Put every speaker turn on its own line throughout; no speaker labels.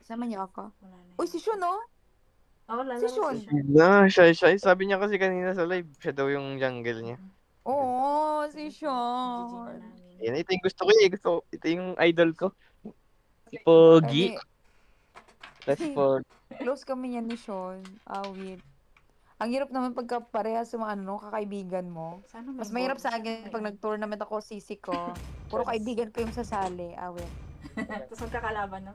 Sama niyo ako.
Wala na
Uy,
yun.
si Shun, oh. Si
Lalaro si
Shun.
Sean.
Na, siya. Sabi niya kasi kanina sa live, siya daw yung jungle niya.
Mm.
Oo,
Sige
si
po, GG na
Shun.
namin.
Yan, ito yung gusto ko eh. Ito yung idol ko. Si Pogi.
Kami,
Tapos si Pogi.
close kami yan ni Sean. Awit. Ang hirap naman pagka parehas sa mga ano, kakaibigan mo.
Sana may
Mas mahirap sa
sana
akin
may
pag nag-tournament ako, sisi ko. Puro kaibigan ko yung sasali. Awit.
Tapos magkakalaban, no?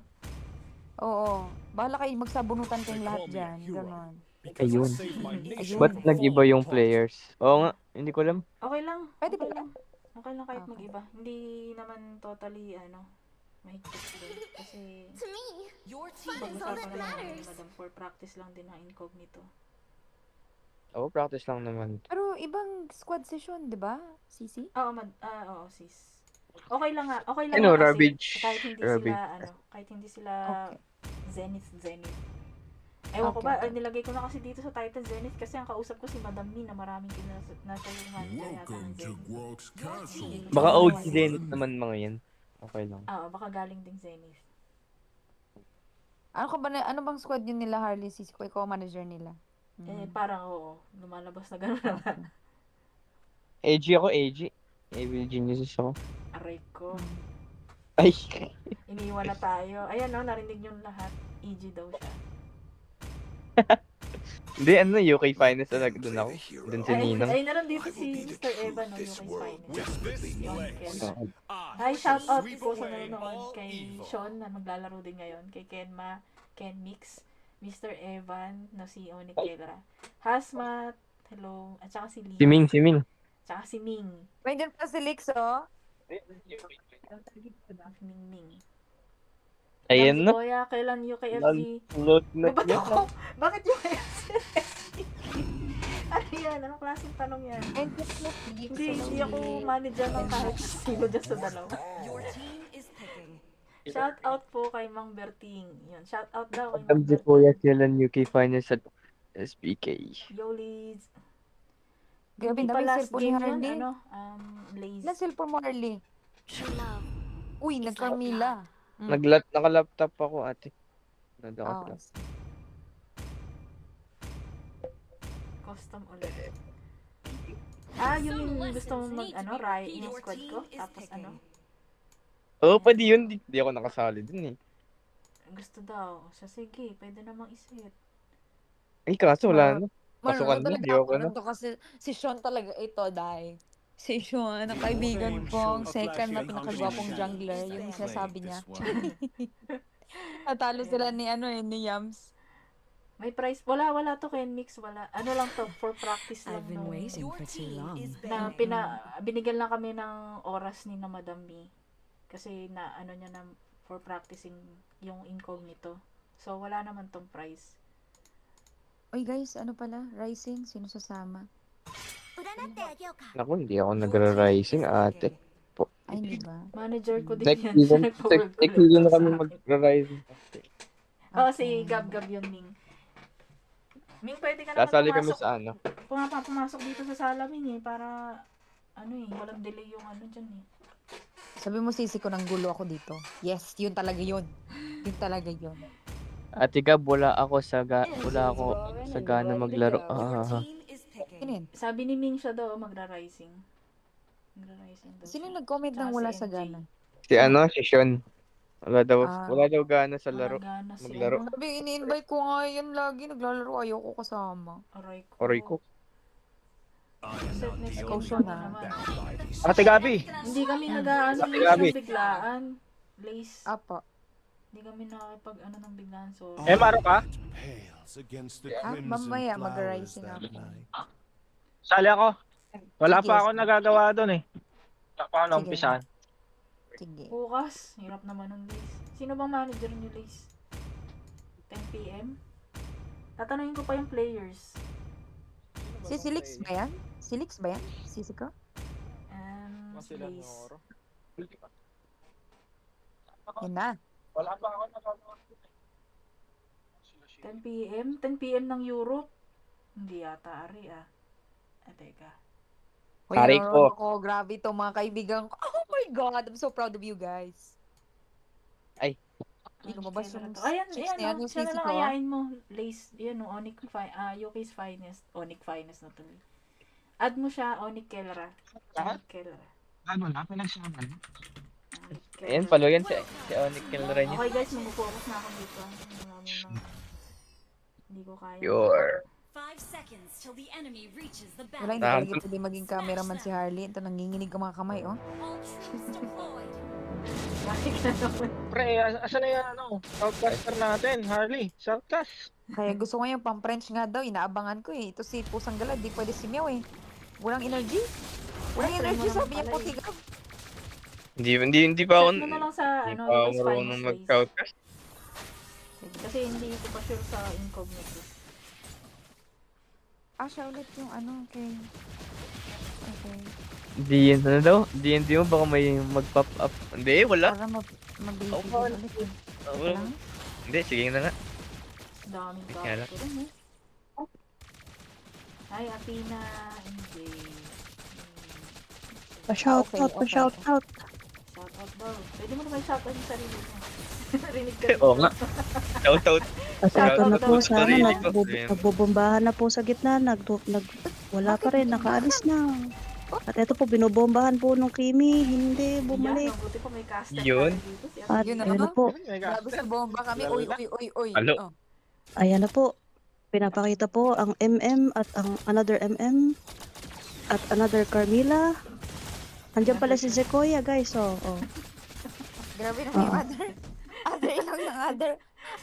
Oo. Bahala kayo, magsabunutan kayong lahat dyan. Ganon.
Ayun. Ba't
Ayun.
nag-iba yung players? Oo nga, hindi ko alam.
Okay lang.
Pwede
Okay
ba?
lang. Okay lang kahit
Okay.
mag-iba. Hindi naman totally, mahigpit din. Kasi,
To me, your team is all
pag-usapan
that
na lang namin ni
matters.
Madam for practice lang din ng incognito.
Oo, practice lang naman.
Pero ibang squad session, di ba? Sisi?
Oo, sis. Okay lang nga. Okay lang
Ano,
nga kasi
Ravage.
kahit hindi
Ravage.
sila, kahit hindi sila
Okay.
Zenith. Ewan ko
Okay,
ba,
okay.
nilagay ko na kasi dito sa Titan Zenith kasi ang kausap ko si Madam Mi na maraming nasa yung manager yata ng
Welcome to
Zenith.
Grok's Castle.
Baka
Oo,
OG
ayun.
din naman mga yan. Okay lang.
Baka galing ding Zenith.
Ano bang squad yun nila, Harley? Sisi ko, ikaw ang manager nila.
Parang oo, lumalabas na gano'n naman.
AG ako, AG. Evil Geniuses ako.
Aray ko.
Ay!
Iniwan na tayo. Ayan narinig yung lahat. EG daw siya.
Hindi, UK Finest talaga dun ako. Dun si Ninang.
Ay, naroon dito si Mr. Evan, no, UK's finest. Yun, Ken.
Oo.
Hi, shout out po sa nanonood kay Sean na maglalaro din ngayon. Kay Kenma, Ken Mix, Mr. Evan, na si Onyx Kelra. Hasmat, hello, at saka si Lee.
Si Ming.
Tsaka si Ming.
May dyan pa si Lix, oh.
Ming.
Ayan na.
Kuya, kailan UKFG?
Load na
Ba't
yan.
ako? Bakit UKFG? Ano yan? Anong klaseng tanong yan? Hindi ako manager ng kahit sino dyan sa dalawa.
Your team is picking.
Shout out po kay Mang Berting. Yun, shout out daw kay
Alam
Mang
si Kuya
Berting.
kailan UK Finest at SPK.
Yo, Liz.
Grabe,
Hindi pa
dami
last
cellphone ni
game yun,
Harley.
Laze.
Ilan cellphone mo, Harley?
True love.
Uy, nag-Carmila.
Naka-laptop ako, ate.
Oh,
Custom ulit. Yun yung gusto mo riot yung squad ko? Tapos
Oo, pwede yun. Di ako nakasali dun eh.
gusto daw. Sige, pwede namang isit.
Ay, kaso wala na. Pasukan na,
talaga
di ako
ako
na.
nandun kasi si Sean talaga ito, dahil. Si Sean, ang kaibigan kong second na pinakagwapong jungler, yung sinasabi niya. Natalo sila ni Yams.
May price. Wala to Ken Mix. Wala. Ano lang to, for practice lang.
I've been waiting
Your
for too
team
long.
is
Na
picking.
binigyan lang kami ng oras ni na Madam Mi. Kasi niya na for practicing yung incognito. So, wala naman tong price.
Uy guys, ano pala? Rising? Sino sasama?
Naku, hindi ako nagra-rising, ate.
Ay, hindi ba?
Manager ko din
Next
yan.
season,
Siya nagpa-work
next
ulit
season na
sa
kami
akin.
magra-rising.
Si Gab yun, Ming. Ming, pwede ka naman
Sasali kami
pumasok.
sa ano.
Pumasok dito sa sala, Ming, para, walang delay yung dyan eh.
Sabi mo, sisi ko ng gulo ako dito. Yes, yun talaga yun. Yun talaga yun.
Ate Gab, wala ako sagana maglaro.
Your team is picking.
Yun yun.
Sabi ni Ming siya daw, magra-rising. Magra-rising daw
Sino
siya.
nag-comment ng
Tsaka
wala
si
sa
MJ.
gana?
Si Sean. Wala daw gana sa
Wala
laro.
gana si
Maglaro.
Sabi, ini-invite ko nga yan lagi. Naglalaro, ayoko kasama.
Aray ko.
ko.
Set next
Ikaw
game
siya
kami
na.
naman.
Ate Gabi!
Hindi kami nag-aano
Ate Gabi.
ng biglaan. Lace.
Apa.
Hindi kami nakakipag ng biglaan. So,
Maro ka?
Pales against the
mamaya
crimson
mag-rising
flowers that
ako.
night.
Sali ako. Wala
Sige,
pa ako
sige.
nagagawa doon eh. Wala pa ako
Sige.
naumpisahan.
Sige.
bukas. Hirap naman ng Lace. Sino bang manager niyo, Lace? 10 p.m.? Tatanungin ko pa yung players.
Si Lix ba yan? Si Lix ba yan? Sisi ko?
Lace.
Yun na.
Wala pa ako nagagawa doon eh.
10 p.m.? 10 p.m. ng Europe? Hindi yata, Ari teka.
Hoy,
Pare
nanonood ako. Grabe to mga kaibigan ko. Oh my God! I'm so proud of you guys. Hindi lumabas
Kailan
yung
to? Ayan,
chicks
ayan,
na yan,
oh.
yung
Siya na
sisi
lang
ko, ah.
ayain mo. Lace, yun, Yuki's Finest. Onic Finest na tuloy. Add mo siya, Onic Kelra. Onic Kelra.
Ano na, pinagsaman.
Onic
Ayan,
Kelra.
follow yan si Onyx Kilray niya.
Okay guys, mag-focus na ako dito. Hindi ko kaya.
Pure.
5 seconds till the enemy reaches the
Wala, hindi
battle.
talaga pwede maging cameraman si Harley. Ito, nanginginig ang mga kamay, oh.
All troops deployed.
Bakit na naman?
Pre, asan na yan, Southcaster natin, Harley. Southcast.
Kaya gusto ko yung pang-French nga daw, inaabangan ko eh. Ito si Pusang Galad, di pwede si Meow eh. Walang energy. Walang
Try mo
energy,
naman
sabi niya
pala
puti
eh.
ka.
Hindi pa ako,
Set mo na lang sa,
hindi
ano,
pa ako
Yuki's
marunong
Finest Lace.
mag-shoutcast.
Kasi hindi ko pa sure sa incognito.
Siya ulit yung ano, okay. Okay.
DND na daw? DND mo baka may mag-pop up. Hindi, wala.
Para mabibigyan
Oh, man.
ulit eh.
Oh,
Ito lang.
Hindi, sige na nga.
Daming
Kaya lang.
character rin eh. Hi, Athena, MJ.
Pa-shout out, pa-shout
Shout out daw. Pwede mo naman shout out yung sarili mo. Rinig ka rin.
Oo nga. Shoutout.
Shoutout na po,
sana,
Nagbobombahan na po sa gitna, wala pa rin, nakaalis na. At ito po, binobombahan po nung Kimi, hindi bumalik.
Yan, mabuti pa may caster
Yun.
tayo dito. Si
At
Yun na
ayun na
naman.
po,
Grabe sa bomba kami. Uy, uy, uy, uy.
Alo.
Oh.
ayan na po. Pinapakita po ang MM at ang another MM at another Carmilla. Andiyan pala si Zekoya, guys. Oh.
Grabe na yung other ilang ng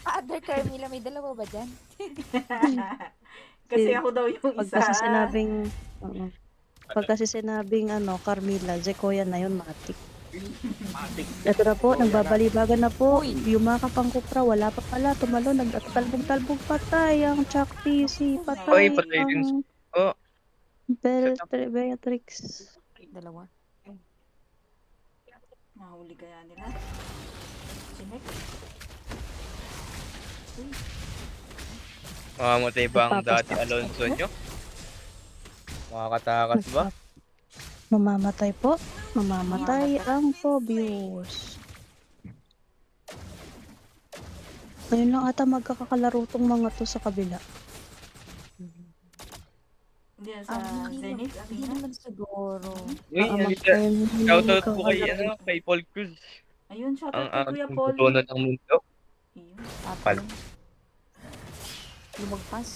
other Carmilla. May dalawa ba dyan?
Kasi ako daw yung
Pag
isa.
kasi sinabing, pag kasi sinabing Carmilla, Zekoya na yun, matik. Ito na po, nagbabalibagan na po. Yumakap ang kupra, wala pa pala. Tumalo, nagtalbog-talbog patay. Ang Chuck PC, patay.
Oy, patay din. Oh.
Beatrix.
Dalawa.
Mahuli kaya nila. Sinek.
Mamamatay ba ang dati Alonso nyo? Makakatakas ba?
Mamamatay po. Mamamatay ang Phobius. Ngayon lang ata magkakakalaro tong mga to sa kabila.
Hindi yan sa Zenith,
Hindi
Athena.
naman siguro.
Uy, shoutout po kay Paul Cruz.
Ayun, shout
Ang
out kay Kuya Paul.
tutunan ng mundo.
Ayun.
Pal.
Lumagpas.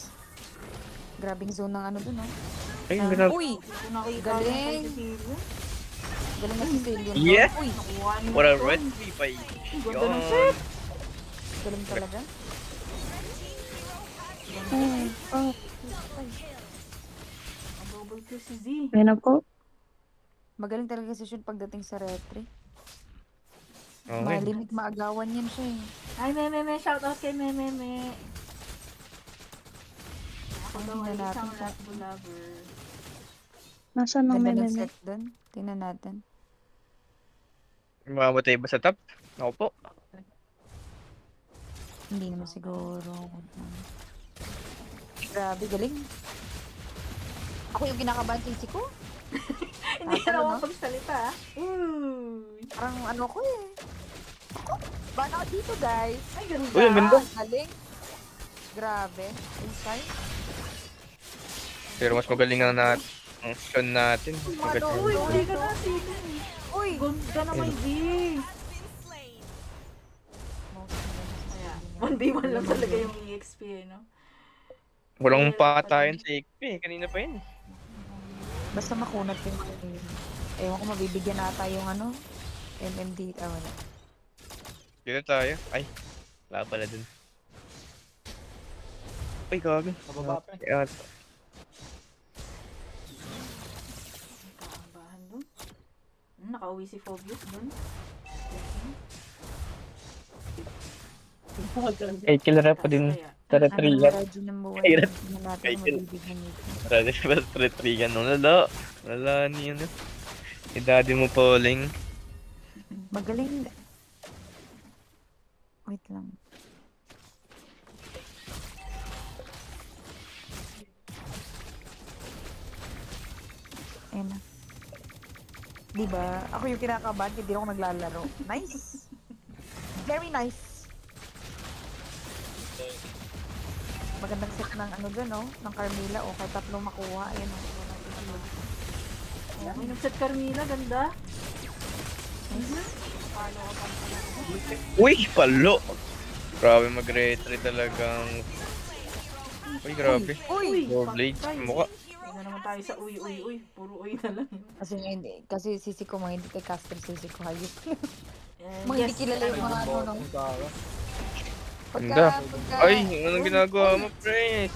Grabing zone ng ano dun, oh.
Ay, grabe.
Uy!
Kung nakita
Galing.
mo kay Cecilia,
Galing na si Cillian.
Yeah.
Uy!
nakuha niyo
What a
ito.
recipe pa
Ganda ng set.
Galing talaga.
Ang double kill si Z.
Ayan na po.
Magaling talaga si Shun pagdating sa retry.
Okay.
Malimit maagawan yan siya eh.
Hi, Meme. Shout out kay Meme. Ako daw ay
Tingnan
isang
natin
last lover.
Nasaan ang
Ganda ng
meme?
set dun. Tingnan natin.
Mamamatay ba sa top? Ako po.
Hindi naman siguro. Grabe, galing. Ako yung kinakabahan sisi ko.
Hindi
Tapos
ka
ano,
naman
no?
pagsalita. Uy.
Parang ano ko eh. Ako, bana ako dito guys.
Ay, ganda.
Uy, ang ganda.
Galing. Grabe. Inside.
Pero mas magaling ang Sean natin.
Ano?
Uy, hindi ka na sino.
Uy!
Ganda naman, Z. Kaya, 1v1 lang talaga yung EXP, eh, no?
Walang patayan sa XP. Kanina pa yun.
Basta makunat yung ewan ko mabibigyan nata yung ano. MMD. Wala.
Dito tayo. Ay, wala pala dun. Ay, gabi.
Pababa pa eh.
Kaya,
Kaambahan dun. Nakauwi si Phobius dun.
ay, killer pa din. Tara,
Ano
three
yung
yan.
radyo ng buhay?
Kailan?
Hindi natin
Kailan?
mabibigyan nito.
Tara, three yan. Wala niya na. Si daddy mo, Pauling.
Magaling. Wait lang. Ayan na. Diba? Ako yung kinakabahan, hindi ako naglalaro. Nice! Very nice! Magandang set ng ano dyan, oh. Ng Carmilla, oh. Kahit 3 makuha. Ayan, oh.
Okay, nag-set Carmilla, ganda.
Uy, palo! Grabe mag-retry talagang... Uy, grabe.
Uy!
Four blades, mukha.
Hindi na naman tayo sa uy. Puro uy na lang.
Kasi nga hindi. Kasi sisi ko mga hindi kay caster sisi ko. Hayop.
Eh,
Mga hindi kilala yung mga ano, no?
Ganda.
Pagka,
Ay, anong ginagawa mo, pre?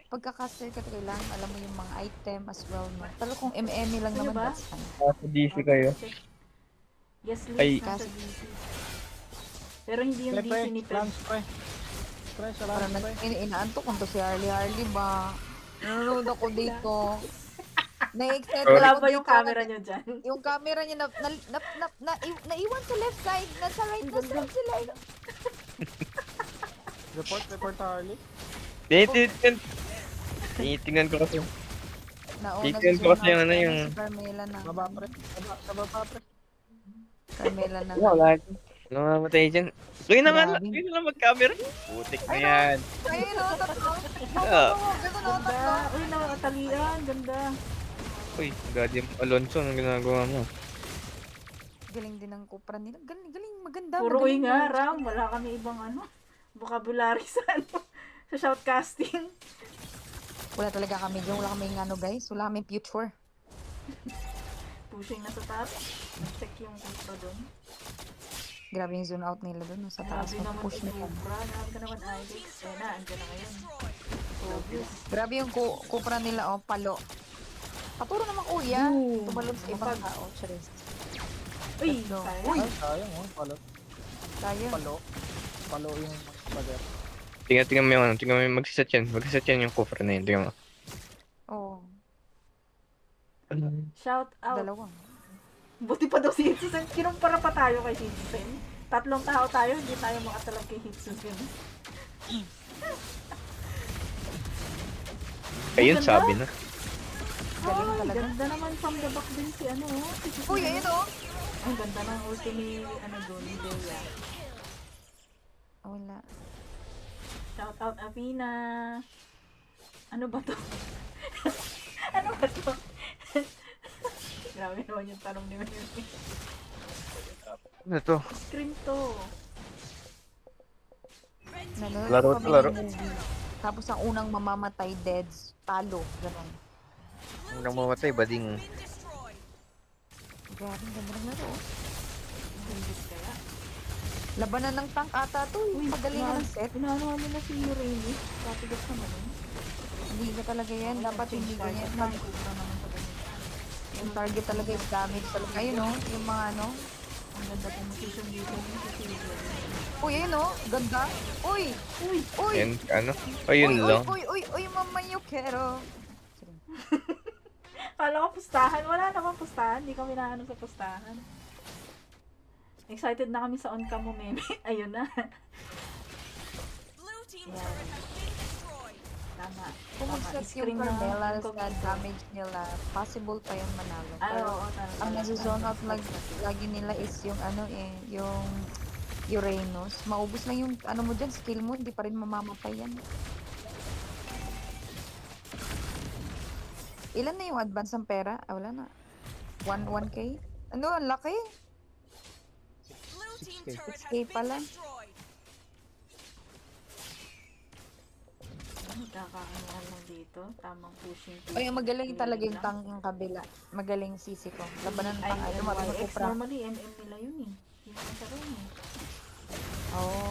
pagka-caster ka kailangan alam mo yung mga item as well, no? Pero kung MM lang
Sino
naman,
ba?
that's fine.
Nasa DC kayo.
Yes,
Ay.
Liz, nasa DC. Pero hindi yung DC ni Pep.
Lance, pre. Pre, sa
Parang
Lance, pre.
inaantok kung to si Harley ba? Nanonood ako dito. Na-excite
Wala
ako
ba yung
dito.
camera nyo dyan?
Yung camera niya naiwan sa left side, nasa right na side sila.
Report Harley.
Tinitingnan ko kasi.
Nauna
Tignan ko kasi yung ano, yung...
Si Carmela na.
Baba, pre. Sa baba, pre.
Carmela na.
Wala. Ano mamatay dyan? Kuya na nga,
Grabe.
kuya na lang mag-camera. Putik na yan.
Ayun o, tatlo.
Ah.
Ganda na,
Ganda.
tatlo.
Uy, nakakatalian. Ganda.
Uy, Guardian Alonso, anong ginagawa mo?
Galing din ang kupra nila. Galing, maganda.
Puro uy
magaling
nga,
yun.
Ram. Wala kami ibang vocabulary sa sa shoutcasting.
Wala talaga kami dyan. Wala kami ano guys. Wala kami future.
Pushing na sa top. Check yung ultra doon.
Grabe yung zone out nila doon. Sa taas.
Grabe naman
Mag-push
si
nila.
Cobra. Grabe ka naman, Alex. Eh na, andyan na ngayon. Obvious.
Grabe yung kupra nila. Oh, palo. Paturo naman kuya.
Boom.
Tumalon sa ibang tao. Charis.
Uy,
Let's go.
sayang.
Uy!
Ay, sayang, oh.
Tayo.
Palo yung baler.
Tingnan mo yung ano, tingnan mo yung magsiset yan yung cofre na yun, tingnan mo.
Oo.
Shout out.
Dalawang.
Buti pa daw si Hitsusen. Kinumpara pa tayo kay Hitsusen. 3 tao tayo, hindi tayo makatalag kay Hitsusen.
Ayun,
Ganda.
sabi na.
Galing
Ay,
talaga.
ganda naman from the back din si si Hitsusen.
Uy, ayun oh.
Ang ganda ng ulti ni doon, ni Bella.
Wala.
Shout out Apina. Ano ba to? Ano ba to? Grabe naman yung tanong ni Mary.
Ano to?
Scream to.
Nanonood
Laro
kami
to, laro.
ng movie. Tapos ang unang mamamatay, deads, talo. Ganon.
Unang mamatay, bading.
Grabe, ang ganda ng laro.
Hindi kaya.
Labanan ng tank ata to. Pagalingan ng set.
Inaano nila si Rainy. Katigas naman yun.
Hindi ka talaga yan. Dapat hindi ganyan.
Naman sa ganito.
Yung target talaga is damage talaga. Ayun oh, yung mga ano.
Ang ganda kong position dito ni si Silver.
Uy, ayun oh. Ganda. Uy!
Uy!
Uy!
Yan, ano? Ayun lang.
Uy, mama yo quiero.
Kala ko pustahan. Wala naman pustahan. Hindi kami naano sa pustahan. Excited na kami sa on-cam mo, meme. Ayun na. Yan. Tama.
Kung mag-set yung Carmela sa damage nila, possible pa yung manalo.
Ay,
Pero
oo, talaga.
ang nasa-zone out lagi nila is yung ano yung Uranus. Maubos lang yung ano mo dyan, skill mo, hindi pa rin mamamatay yan. Ilan na yung advance ng pera? Ah, wala na. 1K? Ano, ang laki? 6K pala.
Kakaano lang dito. Tamang pushing.
Ay, magaling talaga yung tank ng kabila. Magaling sisi ko. Labanan ng
Ay,
tank. Ay, tumating
NYX.
ko pra.
Normally, MM nila yun eh. Hindi naman sa rin eh.
Oo.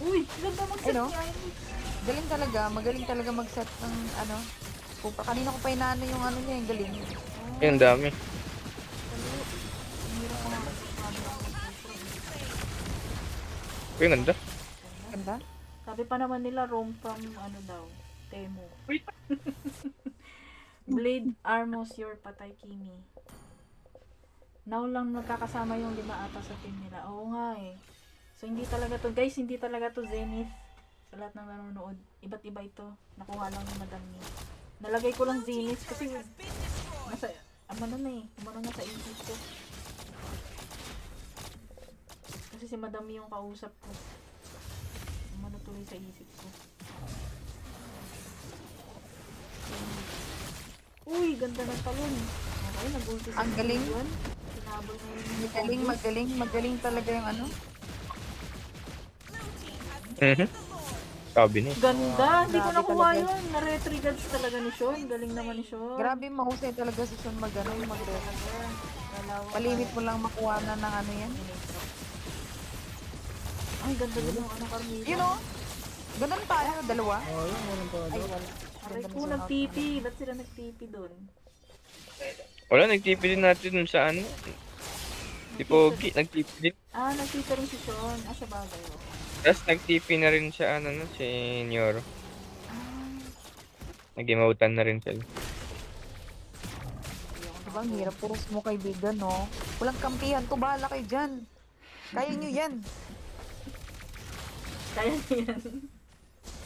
Uy! Ganda mag-set
Ano?
ni Irish.
Galing talaga. Magaling talaga mag-set ng ano. Kupra. Kanina ko pa inaano yung ano niya. Yung galing.
Ayun, dami. Uy, ang ganda.
Ganda.
Sabi pa naman nila, roam from ano daw, Temu. Blade Armos your patay Kimi. Now lang nagkakasama yung 5 ata sa team nila. Oo nga eh. So hindi talaga to, guys, hindi talaga to Zenith. Sa lahat ng nanonood, iba't iba ito. Nakuha lang ni Madam ni. Nalagay ko lang Zenith kasi nasa, ano na sa isip ko. Kasi si Madam yung kausap ko. tuloy sa isip ko. Uy, ganda ng talon. Okay, nag-ulti si
Ang galing.
Yun. Sinabol na yun yung
Magaling talaga yung ano.
Mhm. Sabi niya.
Ganda! Hindi ko
Grabe
nakuha
talaga.
yun. Na-retriggers talaga ni Sean. Galing naman ni Sean.
Grabe, mahusay talaga si Sean mag-ano, Palimit mo lang makuha na ng ano yan.
Ay, ganda din yung ano, Carmela.
You know, ganun tayo, dalawa.
Oh, yun, meron pa
Ay,
daw.
wala.
Aray
Ganda
ko,
ni Sean.
nag-TP. Ba't sila nag-TP dun?
Wala, nag-TP din natin dun sa ano. Si Pogi, nag-TP din.
Ah, nag-TP rin si Sean. Ah, sa bagay. Oh.
Tapos nag-TP na rin siya, ano, no, si Nyoro.
Ah,
Nag-emotan na rin sila.
Diba, ang hirap, puros mo kaibigan, no? Walang kampihan to, bahala kayo dyan. Kaya nyo yan.
kaya niyan.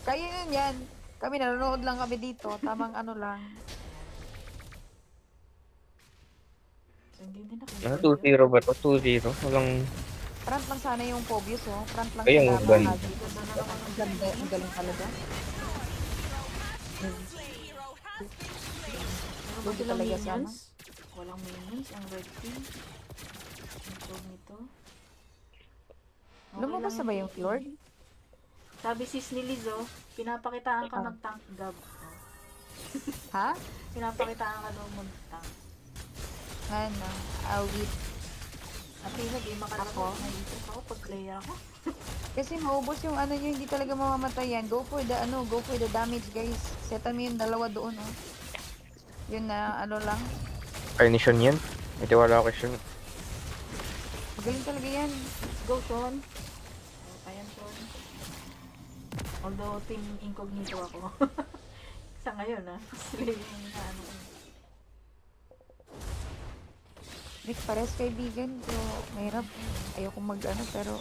Kaya nyo yan. Kami nanonood lang kami dito, tamang ano lang.
Hindi din ako.
Ah, 2-0 ba to? 2-0? Walang...
Front lang sana yung Pobius, oh. Front lang
Ayun,
sana.
galing.
Ang ganda, ang galing talaga.
Meron ba
Buti
silang
talaga sana.
minions? Walang minions ang red team. Ito nito. Okay
Lumabas
lang
na ba yung Fjord?
Sabi sis ni Liz, oh, pinapakitaan ka mag-tank gab. Oh.
Ha?
Pinapakitaan ka daw mag-tank.
Ano? Awit.
At yun, di makalaro.
Ako?
Naisip ako pag player ako.
Kasi maubos yung ano nyo, hindi talaga mamamatay yan. Go for the damage, guys. Setan mo yung dalawa doon, oh. Yun na, ano lang.
Kaya ni Sean yan. May tiwala ako kay Sean.
Magaling talaga yan.
Let's go, Sean. Ayan, Sean. Although, team incognito ako. Sa ngayon, ah. Slay yung ano.
Rick, pares kaibigan. So, mahirap. Ayoko mag-ano, pero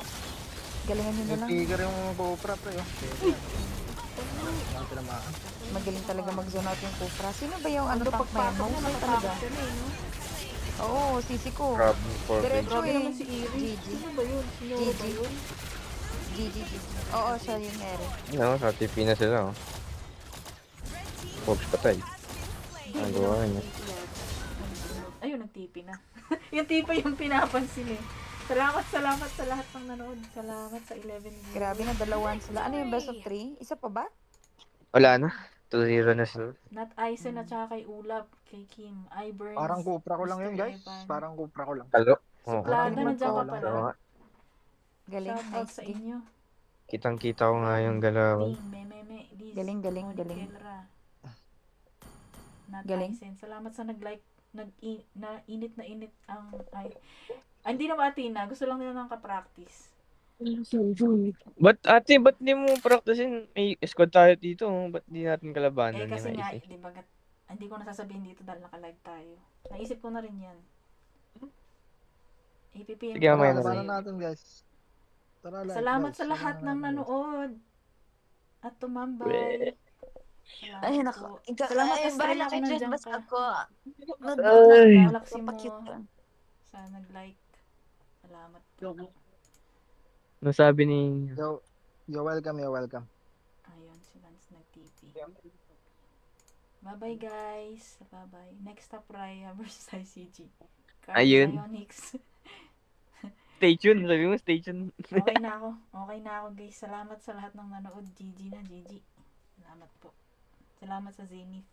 galingan nyo na
Yung
lang.
trigger yung Cobra, pre. Oh. Ano sila maan?
Magaling talaga mag-zone out yung Kufra. Sino ba yung ano
Although,
tank na yan?
pagpatok niya,
Mahusay talaga.
natatakot siya na, eh, no?
Oo, sisi ko.
Grabe for
Diretso
Grabe
eh.
naman si Iris.
GG.
Sino ba yun? Sino ba
GG.
yun?
GG. Oo, siya yung Ere.
Ano, sa TP na sila, oh. Pogs patay. Ang gawa niya.
Ayun, nag-TP na. Yung TP yung pinapansin eh. Salamat sa lahat ng nanood. Salamat sa 11 viewers.
Grabe na, dalawan sila. Ano yung best of 3? Isa pa ba?
Wala na. 2-0 na sila.
Nat Aizen at saka kay Ulap, kay Kim, Iburns,
Parang Cobra ko lang
Mr.
yun, guys.
Evan.
Parang Cobra ko lang.
Talo. Oo.
Suplada,
Galing
nandiyan ka
mag-call.
pala.
Oo nga.
Galing,
Shoutout
nice
sa
game.
inyo.
Kitang-kita ko nga yung galawan.
Ting, Mememe, Liz,
Galing, galing,
Monique
galing.
Elra. Nat
Galing.
Aizen. Salamat sa nag-like, init na init ang, hindi na matina. Gusto lang nila ng ka-practice.
Ba't di mo practicein? May squad tayo dito, oh. Ba't di natin kalabanan?
Kasi
yung
nga,
IC?
di ba, hindi ko nasasabihin dito dahil naka-live tayo. Naisip ko na rin yan. APPM.
Sige, mamaya na
Tara,
lang.
labanan natin, guys. Tara, lang,
Salamat
guys.
sa lahat ng
Labanan natin, guys.
nanood. At tumambay. Salamat
Ay,
po.
nako.
Salamat
Ay,
Estrella
bahala
kung
kayo dyan.
nandiyan
Basta
ka.
ako.
Ay.
Galaxy mo.
Papakute ka.
Sa nag-like. Salamat po.
Ano sabi ni...
You're welcome, you're welcome.
Ayun, si Lance nag-TP. Bye-bye guys. Bye-bye. Next up, Raya versus ICG.
Ayun.
Onyx.
Stay tuned. Sabi mo, stay tuned.
Okay na ako. Okay na ako guys. Salamat sa lahat ng nanood. GG na, GG. Salamat po. Salamat sa Zenith.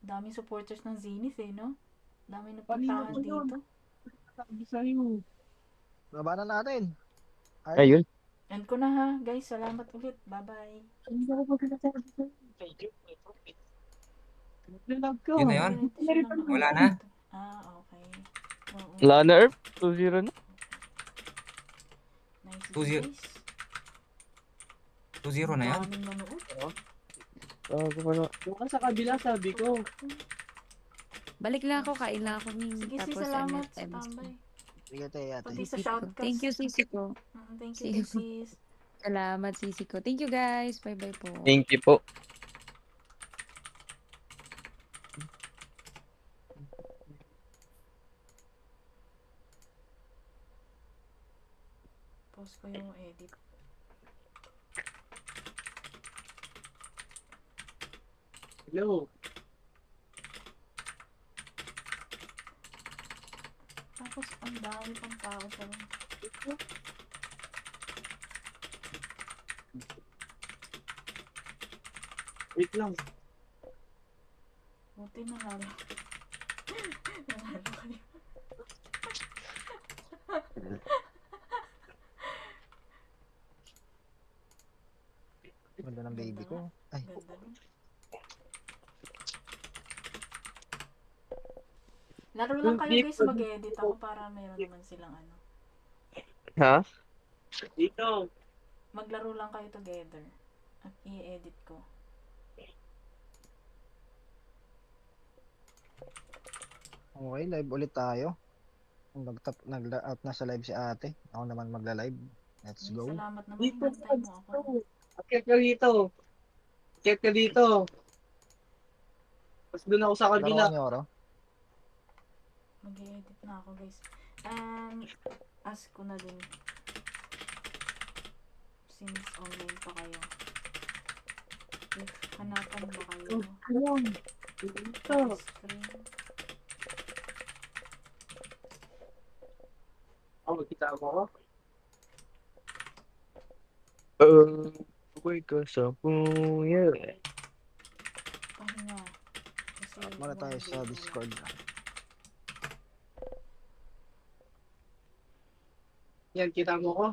Daming supporters ng Zenith eh, no? Daming napuntahan dito.
Labanan natin.
Ayun.
End ko na ha, guys. Salamat ulit. Bye-bye.
Yun na yun? Wala na?
Ah, okay. Oo.
Wala na, Erp. 2-0 na.
Nice
2-0.
guys.
2-0 na yan?
Daming nanood.
Wala.
sa kabila, sabi ko.
Balik lang ako, kain lang ako.
Sige, sis. Salamat sa tambay.
Sige, te, ate.
Pati sa shoutcast.
Thank you, sisi ko.
Thank you, sis.
Salamat, sisi ko. Thank you, guys. Bye-bye po.
Thank you po.
Post ko yung edit.
Hello.
Tapos, ang dami pang tao sa room.
Wait lang.
Buti nanalo. Nanalo kayo.
Ganda ng baby ko. Ay,
Ganda nun. Laro lang kayo guys, mag-edit ako para meron naman silang ano.
Ha? Dito.
Maglaro lang kayo together. At i-edit ko.
okay, live ulit tayo. Nag-out na sa live si ate. Ako naman magla-live. Let's go.
Salamat naman. Inantay mo ako.
Akit ka dito. Akit ka dito. Tapos doon ako sa
Laro
kabila.
ka niyo, Oro?
Mag-edit na ako guys. Ask ko na din. Since online pa kayo. If hanapan ba kayo?
Ayun.
Screen.
Oh, magkita mo ako. Ako'y kasapuya.
Pahinga. Kasi
Muna tayo
one
sa
day na
Discord.
lang.
Yan, kita mo ko.